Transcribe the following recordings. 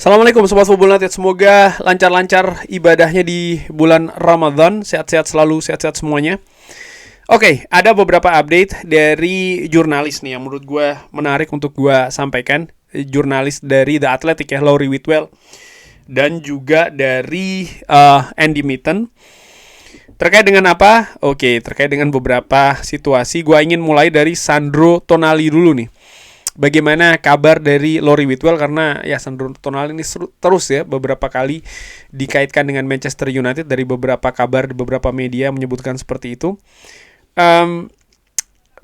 Assalamualaikum Sobat Football United. Semoga lancar-lancar ibadahnya di bulan Ramadan. Sehat-sehat selalu, sehat-sehat semuanya. Oke, ada beberapa update dari jurnalis nih yang menurut gue menarik untuk gue sampaikan. Jurnalis dari The Athletic ya, Laurie Whitwell. Dan juga dari Andy Mitten. Terkait dengan apa? Oke, terkait dengan beberapa situasi. Gue ingin mulai dari Sandro Tonali dulu nih. Bagaimana kabar dari Laurie Whitwell, karena ya Sandro Tonali ini terus ya beberapa kali dikaitkan dengan Manchester United. Dari beberapa kabar di beberapa media menyebutkan seperti itu.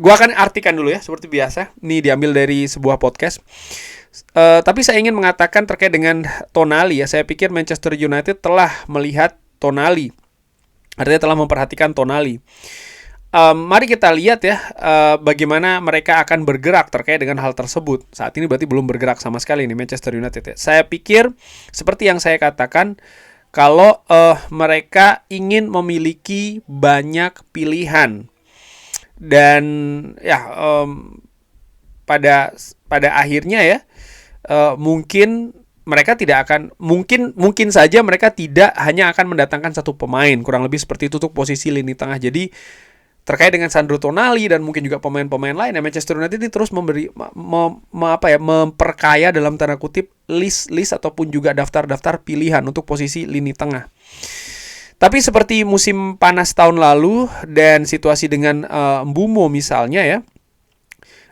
Gue akan artikan dulu ya seperti biasa. Ini diambil dari sebuah podcast. Tapi saya ingin mengatakan terkait dengan Tonali ya. Saya pikir Manchester United telah melihat Tonali, artinya telah memperhatikan Tonali. Mari kita lihat ya bagaimana mereka akan bergerak terkait dengan hal tersebut. Saat ini berarti belum bergerak sama sekali nih Manchester United ya. Saya pikir seperti yang saya katakan, kalau mereka ingin memiliki banyak pilihan dan ya pada akhirnya ya mungkin mereka tidak akan mungkin saja mereka tidak hanya akan mendatangkan satu pemain, kurang lebih seperti itu untuk posisi lini tengah. Jadi terkait dengan Sandro Tonali dan mungkin juga pemain-pemain lain, Manchester United ini terus memperkaya dalam tanda kutip list ataupun juga daftar-daftar pilihan untuk posisi lini tengah. Tapi seperti musim panas tahun lalu dan situasi dengan Mbeumo misalnya ya,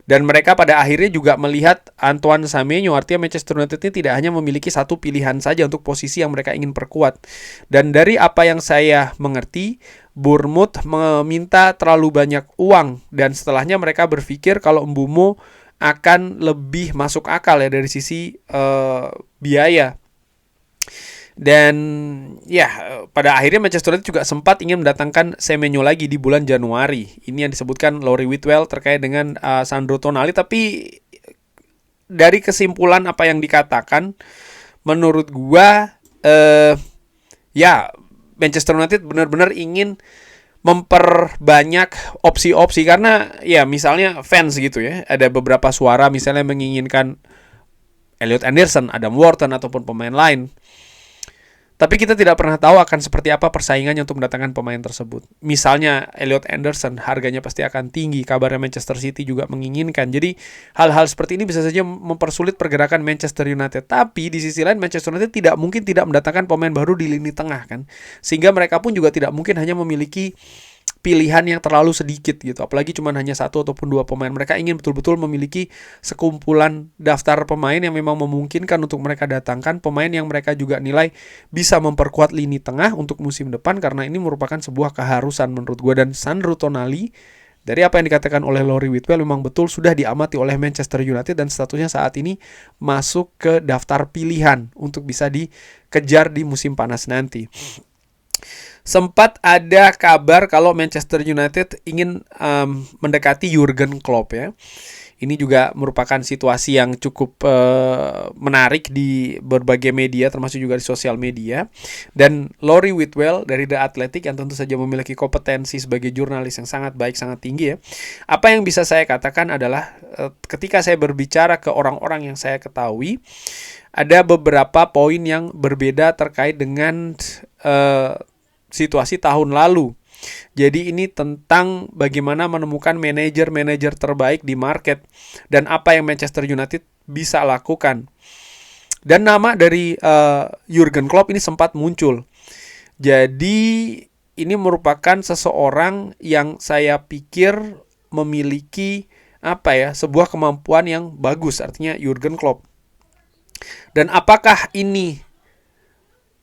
dan mereka pada akhirnya juga melihat Antoine Semenyo, artinya Manchester United ini tidak hanya memiliki satu pilihan saja untuk posisi yang mereka ingin perkuat. Dan dari apa yang saya mengerti, Bournemouth meminta terlalu banyak uang, dan setelahnya mereka berpikir kalau Mbeumo akan lebih masuk akal ya dari sisi biaya. Dan ya pada akhirnya Manchester United juga sempat ingin mendatangkan Semenyo lagi di bulan Januari. Ini yang disebutkan Laurie Whitwell terkait dengan Sandro Tonali. Tapi dari kesimpulan apa yang dikatakan, menurut gua ya Manchester United benar-benar ingin memperbanyak opsi-opsi, karena ya misalnya fans gitu ya, ada beberapa suara misalnya menginginkan Elliot Anderson, Adam Wharton ataupun pemain lain. Tapi kita tidak pernah tahu akan seperti apa persaingannya untuk mendatangkan pemain tersebut. Misalnya Elliot Anderson, harganya pasti akan tinggi. Kabarnya Manchester City juga menginginkan. Jadi hal-hal seperti ini bisa saja mempersulit pergerakan Manchester United. Tapi di sisi lain Manchester United tidak mungkin tidak mendatangkan pemain baru di lini tengah kan. Sehingga mereka pun juga tidak mungkin hanya memiliki pilihan yang terlalu sedikit gitu, apalagi cuma hanya satu ataupun dua pemain. Mereka ingin betul-betul memiliki sekumpulan daftar pemain yang memang memungkinkan untuk mereka datangkan, pemain yang mereka juga nilai bisa memperkuat lini tengah untuk musim depan, karena ini merupakan sebuah keharusan menurut gue. Dan Sandro Tonali, dari apa yang dikatakan oleh Laurie Whitwell, memang betul sudah diamati oleh Manchester United dan statusnya saat ini masuk ke daftar pilihan untuk bisa dikejar di musim panas nanti. Sempat ada kabar kalau Manchester United ingin mendekati Jurgen Klopp ya. Ini juga merupakan situasi yang cukup menarik di berbagai media, termasuk juga di sosial media. Dan Laurie Whitwell dari The Athletic yang tentu saja memiliki kompetensi sebagai jurnalis yang sangat baik, sangat tinggi ya. Apa yang bisa saya katakan adalah ketika saya berbicara ke orang-orang yang saya ketahui, ada beberapa poin yang berbeda terkait dengan situasi tahun lalu. Jadi ini tentang bagaimana menemukan manajer-manajer terbaik di market dan apa yang Manchester United bisa lakukan. Dan nama dari Jurgen Klopp ini sempat muncul. Jadi ini merupakan seseorang yang saya pikir memiliki sebuah kemampuan yang bagus, artinya Jurgen Klopp. Dan apakah ini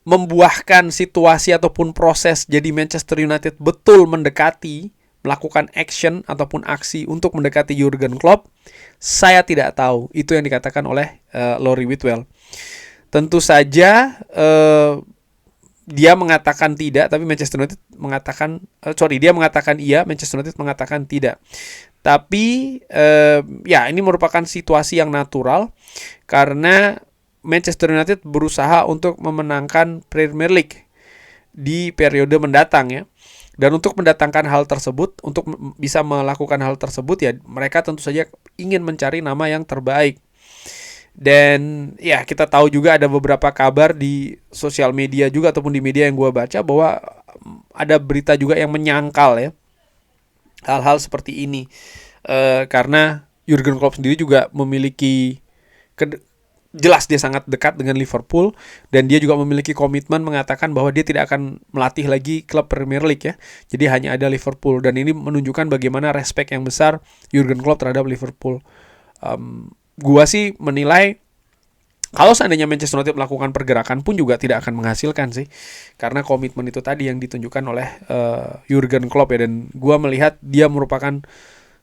membuahkan situasi ataupun proses jadi Manchester United betul melakukan action ataupun aksi untuk mendekati Jurgen Klopp? Saya tidak tahu. Itu yang dikatakan oleh Laurie Whitwell. Tentu saja dia mengatakan tidak, tapi Manchester United mengatakan dia mengatakan iya, Manchester United mengatakan tidak. Tapi ya ini merupakan situasi yang natural karena Manchester United berusaha untuk memenangkan Premier League di periode mendatang ya. Dan untuk mendatangkan hal tersebut, untuk bisa melakukan hal tersebut ya, mereka tentu saja ingin mencari nama yang terbaik. Dan ya kita tahu juga ada beberapa kabar di sosial media juga ataupun di media yang gue baca bahwa ada berita juga yang menyangkal ya hal-hal seperti ini. Karena Jurgen Klopp sendiri juga memiliki jelas dia sangat dekat dengan Liverpool dan dia juga memiliki komitmen mengatakan bahwa dia tidak akan melatih lagi klub Premier League ya. Jadi hanya ada Liverpool dan ini menunjukkan bagaimana respect yang besar Jurgen Klopp terhadap Liverpool. Gua sih menilai kalau seandainya Manchester United melakukan pergerakan pun juga tidak akan menghasilkan sih, karena komitmen itu tadi yang ditunjukkan oleh Jurgen Klopp ya, dan gua melihat dia merupakan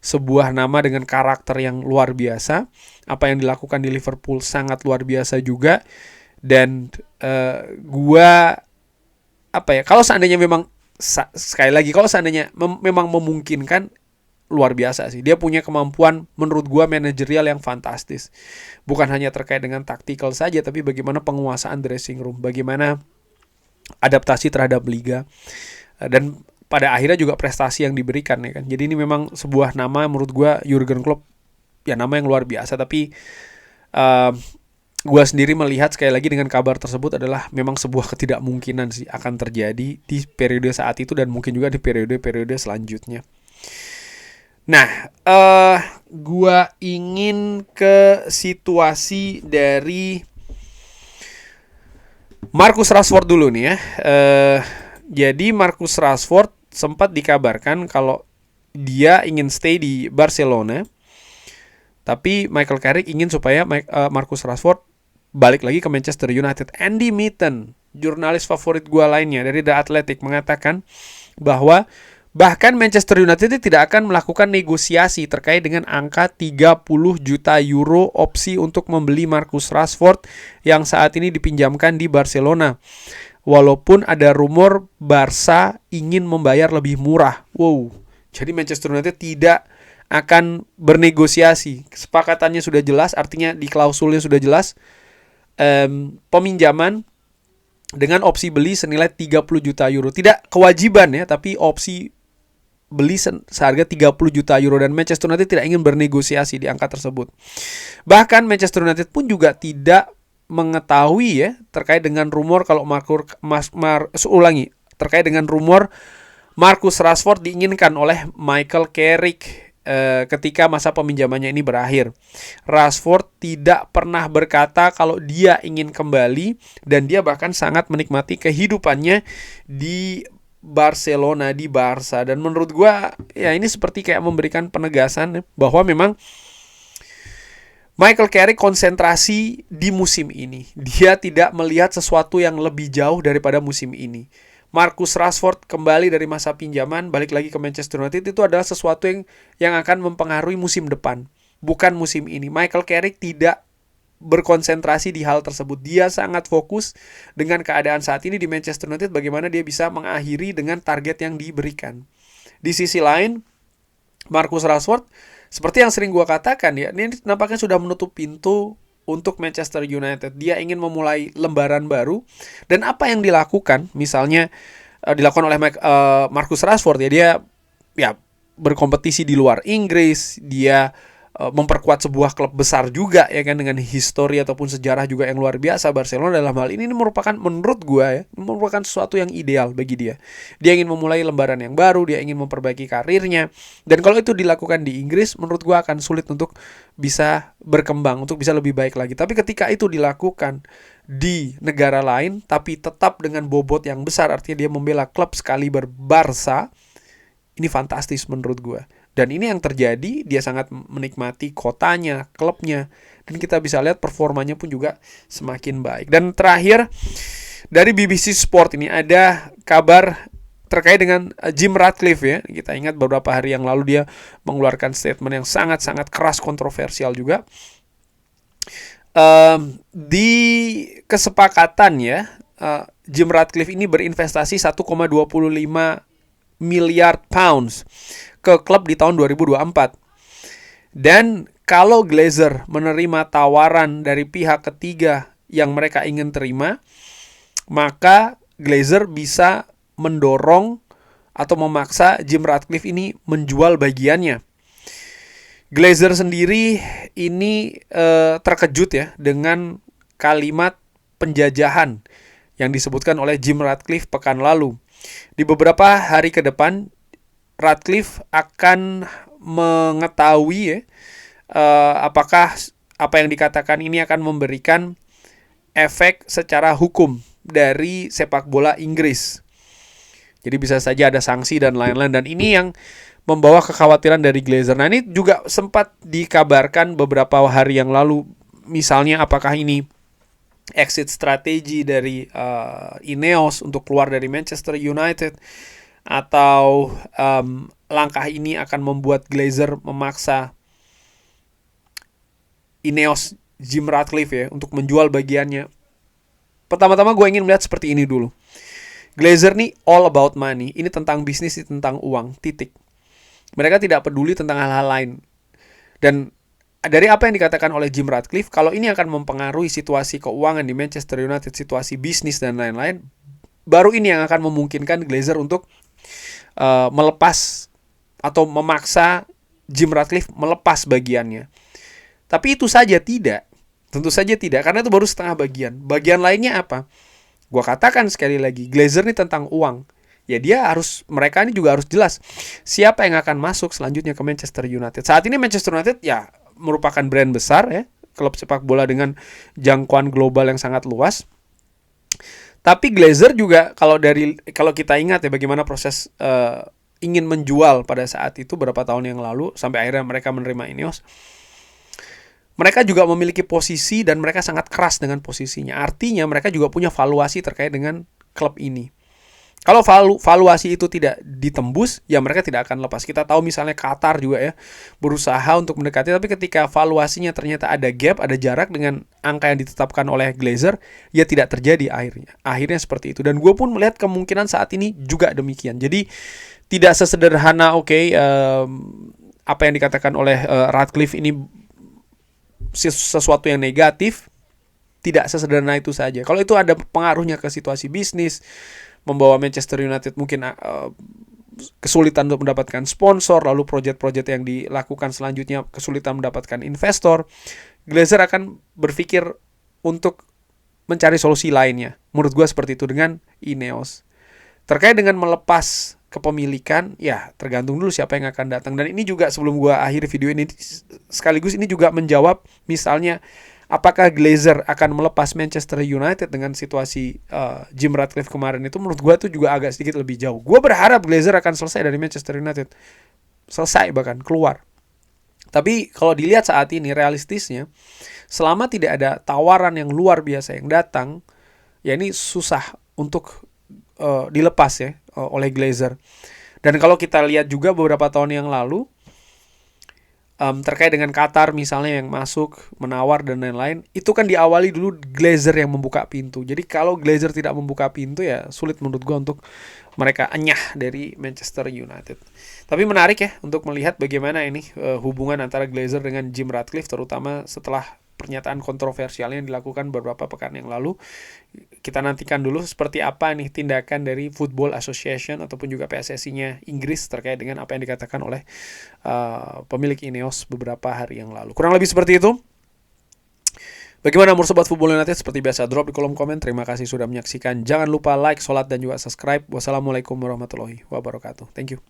sebuah nama dengan karakter yang luar biasa. Apa yang dilakukan di Liverpool sangat luar biasa juga. Dan gua kalau seandainya memang sekali lagi kalau seandainya memang memungkinkan, luar biasa sih. Dia punya kemampuan menurut gua manajerial yang fantastis. Bukan hanya terkait dengan taktikal saja, tapi bagaimana penguasaan dressing room, bagaimana adaptasi terhadap liga, dan pada akhirnya juga prestasi yang diberikan ya kan. Jadi ini memang sebuah nama menurut gue Jurgen Klopp ya, nama yang luar biasa. Tapi gue sendiri melihat sekali lagi dengan kabar tersebut adalah memang sebuah ketidakmungkinan sih akan terjadi di periode saat itu dan mungkin juga di periode-periode selanjutnya. Nah, gue ingin ke situasi dari Marcus Rashford dulu nih ya. Jadi Marcus Rashford sempat dikabarkan kalau dia ingin stay di Barcelona, tapi Michael Carrick ingin supaya Marcus Rashford balik lagi ke Manchester United. Andy Mitten, jurnalis favorit gua lainnya dari The Athletic, mengatakan bahwa bahkan Manchester United tidak akan melakukan negosiasi terkait dengan angka 30 juta euro opsi untuk membeli Marcus Rashford yang saat ini dipinjamkan di Barcelona. Walaupun ada rumor Barca ingin membayar lebih murah. Wow. Jadi Manchester United tidak akan bernegosiasi. Kesepakatannya sudah jelas, artinya di klausulnya sudah jelas. Peminjaman dengan opsi beli senilai 30 juta euro. Tidak kewajiban ya, tapi opsi beli seharga 30 juta euro, dan Manchester United tidak ingin bernegosiasi di angka tersebut. Bahkan Manchester United pun juga tidak mengetahui ya terkait dengan rumor kalau terkait dengan rumor Marcus Rashford diinginkan oleh Michael Carrick ketika masa peminjamannya ini berakhir. Rashford tidak pernah berkata kalau dia ingin kembali, dan dia bahkan sangat menikmati kehidupannya di Barcelona, di Barca. Dan menurut gua ya ini seperti kayak memberikan penegasan bahwa memang Michael Carrick konsentrasi di musim ini. Dia tidak melihat sesuatu yang lebih jauh daripada musim ini. Marcus Rashford kembali dari masa pinjaman, balik lagi ke Manchester United, itu adalah sesuatu yang akan mempengaruhi musim depan, bukan musim ini. Michael Carrick tidak berkonsentrasi di hal tersebut. Dia sangat fokus dengan keadaan saat ini di Manchester United, bagaimana dia bisa mengakhiri dengan target yang diberikan. Di sisi lain, Marcus Rashford, seperti yang sering gue katakan ya, ini nampaknya sudah menutup pintu untuk Manchester United. Dia ingin memulai lembaran baru. Dan apa yang dilakukan, misalnya dilakukan oleh Marcus Rashford ya, dia ya berkompetisi di luar Inggris, dia memperkuat sebuah klub besar juga ya kan, dengan histori ataupun sejarah juga yang luar biasa. Barcelona dalam hal ini merupakan, menurut gue ya, merupakan sesuatu yang ideal bagi dia. Dia ingin memulai lembaran yang baru, dia ingin memperbaiki karirnya, dan kalau itu dilakukan di Inggris, menurut gue akan sulit untuk bisa berkembang, untuk bisa lebih baik lagi. Tapi ketika itu dilakukan di negara lain, tapi tetap dengan bobot yang besar, artinya dia membela klub sekaliber Barca, ini fantastis menurut gue. Dan ini yang terjadi, dia sangat menikmati kotanya, klubnya, dan kita bisa lihat performanya pun juga semakin baik. Dan terakhir, dari BBC Sport ini ada kabar terkait dengan Jim Ratcliffe ya. Kita ingat beberapa hari yang lalu dia mengeluarkan statement yang sangat-sangat keras, kontroversial juga. Di kesepakatan ya, Jim Ratcliffe ini berinvestasi 1,25 miliar pounds ke klub di tahun 2024. Dan kalau Glazer menerima tawaran dari pihak ketiga yang mereka ingin terima, maka Glazer bisa mendorong atau memaksa Jim Ratcliffe ini menjual bagiannya. Glazer sendiri ini terkejut ya dengan kalimat penjajahan yang disebutkan oleh Jim Ratcliffe pekan lalu. Di beberapa hari ke depan, Ratcliffe akan mengetahui ya, apakah apa yang dikatakan ini akan memberikan efek secara hukum dari sepak bola Inggris. Jadi bisa saja ada sanksi dan lain-lain, dan ini yang membawa kekhawatiran dari Glazer. Nah, ini juga sempat dikabarkan beberapa hari yang lalu, misalnya apakah ini exit strategi dari Ineos untuk keluar dari Manchester United, atau langkah ini akan membuat Glazer memaksa Ineos Jim Ratcliffe ya untuk menjual bagiannya. Pertama-tama gue ingin melihat seperti ini dulu. Glazer nih all about money. Ini tentang bisnis, ini tentang uang, titik. Mereka tidak peduli tentang hal-hal lain. Dan dari apa yang dikatakan oleh Jim Ratcliffe, kalau ini akan mempengaruhi situasi keuangan di Manchester United, situasi bisnis dan lain-lain, baru ini yang akan memungkinkan Glazer untuk melepas atau memaksa Jim Ratcliffe melepas bagiannya. Tapi itu saja tidak. Tentu saja tidak, karena itu baru setengah bagian. Bagian lainnya apa? Gua katakan sekali lagi, Glazer ini tentang uang. Ya mereka ini juga harus jelas siapa yang akan masuk selanjutnya ke Manchester United. Saat ini Manchester United ya merupakan brand besar ya, klub sepak bola dengan jangkauan global yang sangat luas. Tapi Glazer juga kalau kita ingat ya bagaimana proses ingin menjual pada saat itu beberapa tahun yang lalu sampai akhirnya mereka menerima Ineos. Mereka juga memiliki posisi dan mereka sangat keras dengan posisinya. Artinya mereka juga punya valuasi terkait dengan klub ini. Kalau valuasi itu tidak ditembus, ya mereka tidak akan lepas. Kita tahu misalnya Qatar juga ya berusaha untuk mendekati, tapi ketika valuasinya ternyata ada gap, ada jarak dengan angka yang ditetapkan oleh Glazer, ya tidak terjadi akhirnya. Akhirnya seperti itu. Dan gue pun melihat kemungkinan saat ini juga demikian. Jadi tidak sesederhana apa yang dikatakan oleh Ratcliffe ini sesuatu yang negatif. Tidak sesederhana itu saja. Kalau itu ada pengaruhnya ke situasi bisnis, membawa Manchester United mungkin kesulitan untuk mendapatkan sponsor, lalu proyek-proyek yang dilakukan selanjutnya kesulitan mendapatkan investor, Glazer akan berpikir untuk mencari solusi lainnya. Menurut gue seperti itu dengan Ineos. Terkait dengan melepas kepemilikan, ya tergantung dulu siapa yang akan datang. Dan ini juga sebelum gue akhiri video ini, sekaligus ini juga menjawab misalnya apakah Glazer akan melepas Manchester United dengan situasi Jim Ratcliffe kemarin itu. Menurut gue tuh juga agak sedikit lebih jauh. Gue berharap Glazer akan selesai dari Manchester United. Selesai bahkan, keluar. Tapi kalau dilihat saat ini realistisnya, selama tidak ada tawaran yang luar biasa yang datang, ya ini susah untuk dilepas ya oleh Glazer. Dan kalau kita lihat juga beberapa tahun yang lalu, terkait dengan Qatar misalnya yang masuk, menawar dan lain-lain, itu kan diawali dulu Glazer yang membuka pintu. Jadi kalau Glazer tidak membuka pintu ya sulit menurut gue untuk mereka enyah dari Manchester United. Tapi menarik ya untuk melihat bagaimana ini hubungan antara Glazer dengan Jim Ratcliffe, terutama setelah pernyataan kontroversialnya yang dilakukan beberapa pekan yang lalu. Kita nantikan dulu seperti apa nih tindakan dari Football Association ataupun juga PSSI-nya Inggris terkait dengan apa yang dikatakan oleh pemilik Ineos beberapa hari yang lalu. Kurang lebih seperti itu. Bagaimana menurut Sobat Football United? Seperti biasa drop di kolom komen. Terima kasih sudah menyaksikan. Jangan lupa like, sholat dan juga subscribe. Wassalamualaikum warahmatullahi wabarakatuh. Thank you.